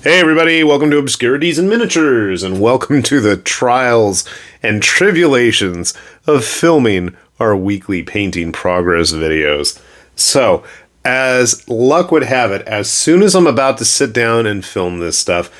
Hey everybody, welcome to Obscurities and Miniatures, and welcome to the trials and tribulations of filming our weekly painting progress videos. So, as luck would have it, as soon as I'm about to sit down and film this stuff,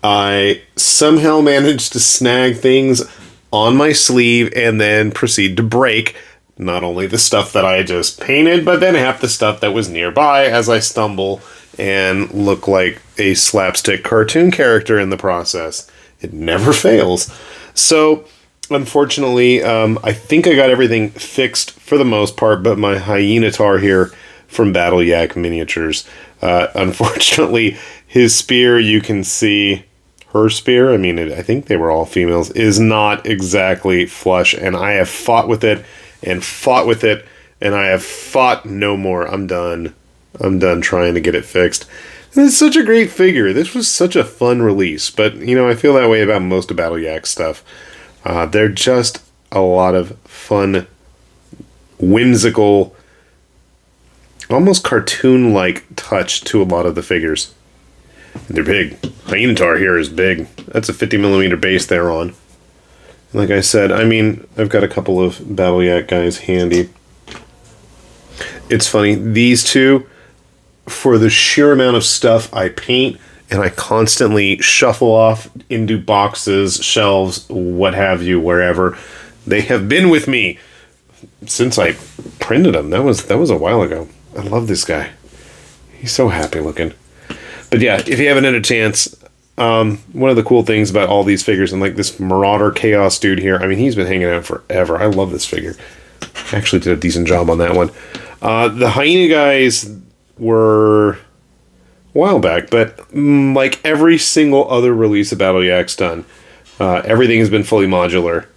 I somehow managed to snag things on my sleeve and then proceed to break not only the stuff that I just painted, but then half the stuff that was nearby as I stumble and look like a slapstick cartoon character in the process. It never fails. So, unfortunately, I think I got everything fixed for the most part, but my Hyenatar here from Battle Yak Miniatures, unfortunately, his spear, you can see her spear, I think they were all females, is not exactly flush, and I have fought with it, and I have fought no more. I'm done trying to get it fixed. And it's such a great figure. This was such a fun release. But, I feel that way about most of Battle Yak stuff. They're just a lot of fun, whimsical, almost cartoon-like touch to a lot of the figures. And they're big. Hyenatar here is big. That's a 50mm base they're on. Like I said, I've got a couple of Battle Yak guys handy. It's funny, these two, for the sheer amount of stuff I paint and I constantly shuffle off into boxes, shelves, what have you, wherever, they have been with me since I printed them. That was a while ago. I love this guy. He's so happy looking. But yeah, if you haven't had a chance, one of the cool things about all these figures, and like this Marauder Chaos dude here, he's been hanging out forever. I love this figure. Actually did a decent job on that one. The Hyena guys were a while back, but like every single other release of Battle Yak's done, everything has been fully modular.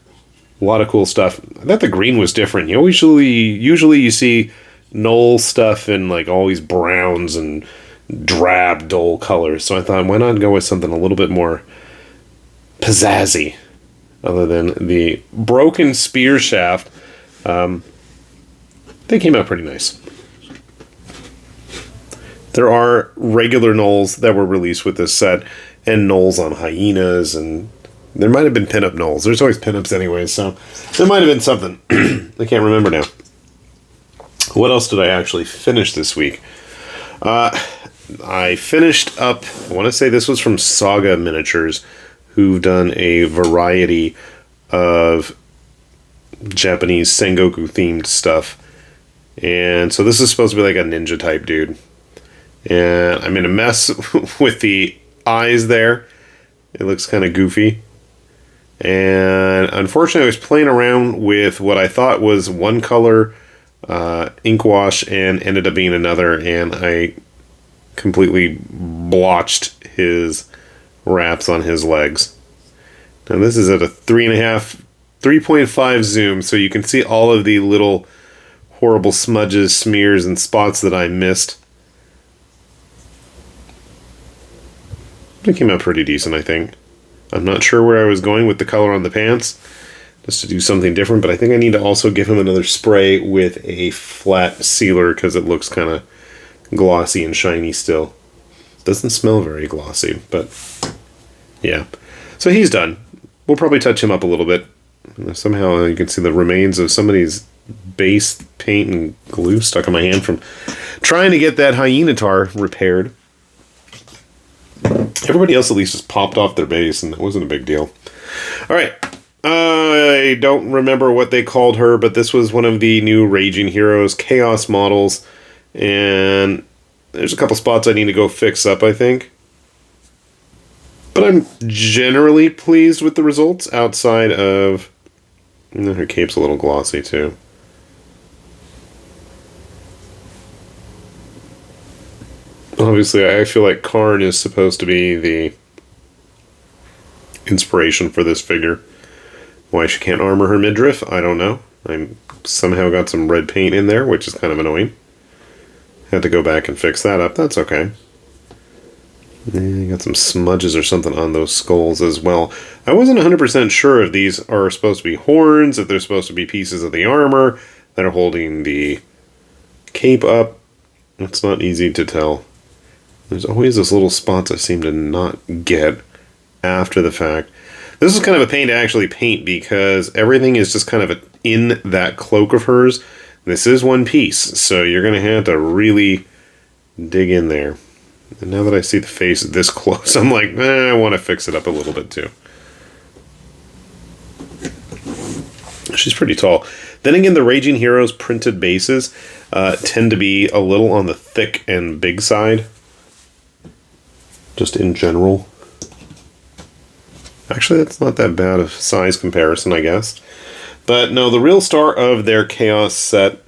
A lot of cool stuff. I thought the green was different. Usually you see Knoll stuff in like all these browns and drab, dull colors. So I thought, why not go with something a little bit more pizzazzy, other than the broken spear shaft. They came out pretty nice. There are regular Knolls that were released with this set, and Knolls on hyenas, and there might have been pinup Knolls. There's always pinups anyway, so there might have been something. I can't remember now. What else did I actually finish this week? I finished up, I want to say this was from Saga Miniatures, who've done a variety of Japanese Sengoku themed stuff. And so this is supposed to be like a ninja type dude. And I'm in a mess with the eyes there. It looks kind of goofy. And unfortunately, I was playing around with what I thought was one color ink wash and ended up being another. And I completely blotched his wraps on his legs. Now this is at a 3.5 zoom, so you can see all of the little horrible smudges, smears, and spots that I missed. It came out pretty decent, I think. I'm not sure where I was going with the color on the pants, just to do something different, but I think I need to also give him another spray with a flat sealer because it looks kind of glossy and shiny still. Doesn't smell very glossy, but yeah. So he's done. We'll probably touch him up a little bit. Somehow you can see the remains of somebody's base paint and glue stuck on my hand from trying to get that Hyenatar repaired. Everybody else at least just popped off their base, and it wasn't a big deal. Alright, I don't remember what they called her, but this was one of the new Raging Heroes Chaos models, and there's a couple spots I need to go fix up, I think. But I'm generally pleased with the results, outside of... her cape's a little glossy, too. Obviously, I feel like Karn is supposed to be the inspiration for this figure. Why she can't armor her midriff, I don't know. I somehow got some red paint in there, which is kind of annoying. Had to go back and fix that up. That's okay. Got some smudges or something on those skulls as well. I wasn't 100% sure if these are supposed to be horns, if they're supposed to be pieces of the armor that are holding the cape up. It's not easy to tell. There's always those little spots I seem to not get after the fact. This is kind of a pain to actually paint because everything is just kind of in that cloak of hers. This is one piece, so you're going to have to really dig in there. And now that I see the face this close, I'm like, I want to fix it up a little bit too. She's pretty tall. Then again, the Raging Heroes printed bases tend to be a little on the thick and big side. Just in general. Actually, that's not that bad of size comparison, I guess. But no, the real star of their Chaos set,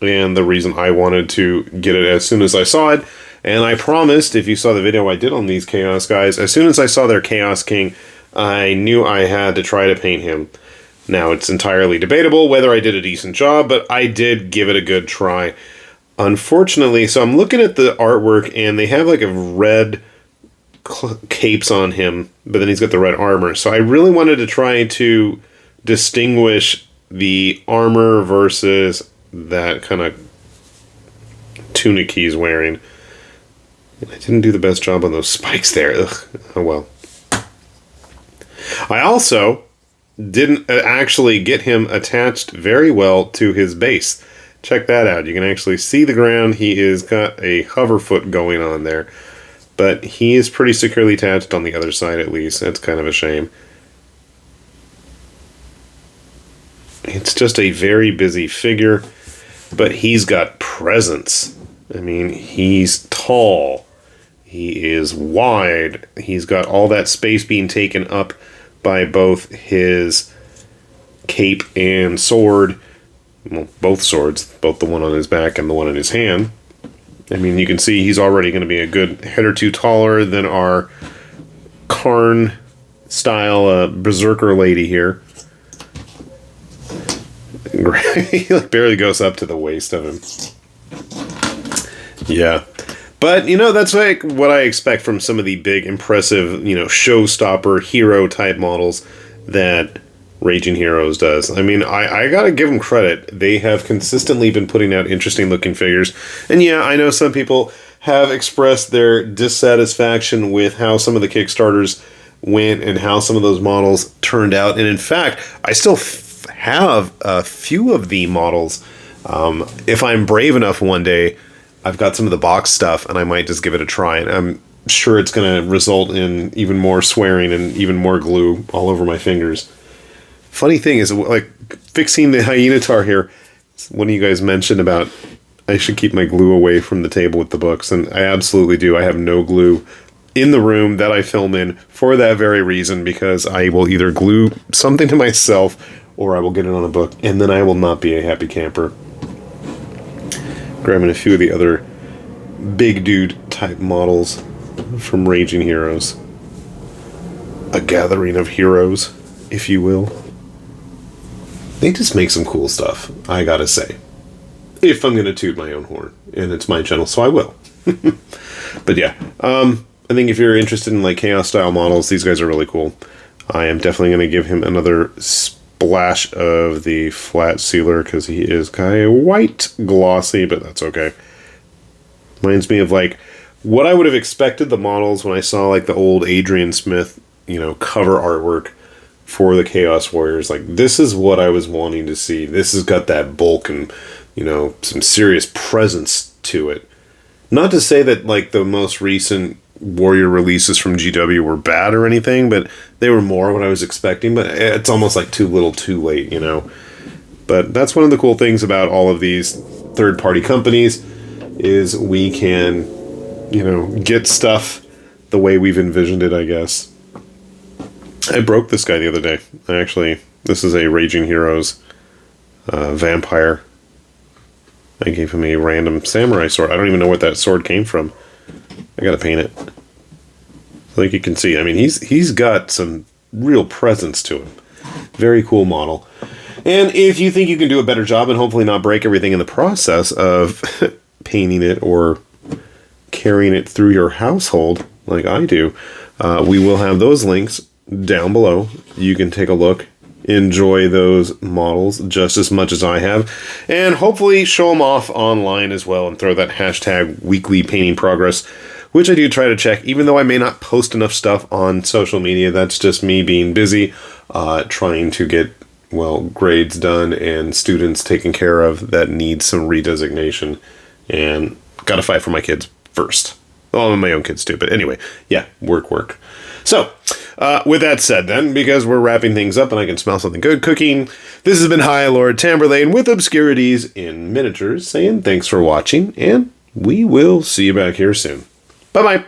and the reason I wanted to get it as soon as I saw it, and I promised, if you saw the video I did on these Chaos guys, as soon as I saw their Chaos King, I knew I had to try to paint him. Now, it's entirely debatable whether I did a decent job, but I did give it a good try. Unfortunately, so I'm looking at the artwork, and they have like a red capes on him, but then he's got the red armor. So I really wanted to try to distinguish the armor versus that kind of tunic he's wearing. I didn't do the best job on those spikes there. Ugh. Oh well. I also didn't actually get him attached very well to his base. Check that out. You can actually see the ground. He is got a hover foot going on there. But he is pretty securely attached on the other side, at least. That's kind of a shame. It's just a very busy figure, but he's got presence. I mean, he's tall. He is wide. He's got all that space being taken up by both his cape and sword. Well, both swords. Both the one on his back and the one in his hand. I mean, you can see he's already going to be a good head or two taller than our Karn-style berserker lady here. He like barely goes up to the waist of him. Yeah. But, you know, that's like what I expect from some of the big, impressive, you know, showstopper, hero-type models that Raging Heroes does. I mean, I gotta give them credit. They have consistently been putting out interesting-looking figures. And yeah, I know some people have expressed their dissatisfaction with how some of the Kickstarters went and how some of those models turned out. And in fact, I still have a few of the models. If I'm brave enough one day, I've got some of the box stuff, and I might just give it a try. And I'm sure it's going to result in even more swearing and even more glue all over my fingers. Funny thing is, like, fixing the Hyenotar here, one of you guys mentioned about I should keep my glue away from the table with the books, and I absolutely do. I have no glue in the room that I film in for that very reason, because I will either glue something to myself or I will get it on a book, and then I will not be a happy camper. Grabbing a few of the other big dude type models from Raging Heroes. A gathering of heroes, if you will. They just make some cool stuff, I gotta say. If I'm gonna toot my own horn. And it's my channel, so I will. But yeah, I think if you're interested in like Chaos style models, these guys are really cool. I am definitely gonna give him another splash of the flat sealer, because he is kind of white glossy, but that's okay. Reminds me of like what I would have expected the models when I saw like the old Adrian Smith, you know, cover artwork for the Chaos Warriors. Like, this is what I was wanting to see. This has got that bulk and, you know, some serious presence to it. Not to say that, like, the most recent Warrior releases from GW were bad or anything, but they were more what I was expecting. But it's almost like too little too late, you know. But that's one of the cool things about all of these third-party companies is we can, you know, get stuff the way we've envisioned it, I guess. I broke this guy the other day. This is a Raging Heroes vampire. I gave him a random samurai sword. I don't even know where that sword came from. I gotta paint it. Like you can see, I mean, he's got some real presence to him. Very cool model. And if you think you can do a better job and hopefully not break everything in the process of painting it or carrying it through your household, like I do, we will have those links down below. You can take a look, enjoy those models just as much as I have, and hopefully show them off online as well, and throw that hashtag weekly painting progress which I do try to check, even though I may not post enough stuff on social media. That's just me being busy, trying to get, well, grades done and students taken care of that need some redesignation. And gotta fight for my kids first. Well, my own kids too, but anyway, yeah, work. So, with that said then, because we're wrapping things up and I can smell something good cooking, this has been High Lord Tamberlane with Obscurities in Miniatures, saying thanks for watching, and we will see you back here soon. Bye-bye.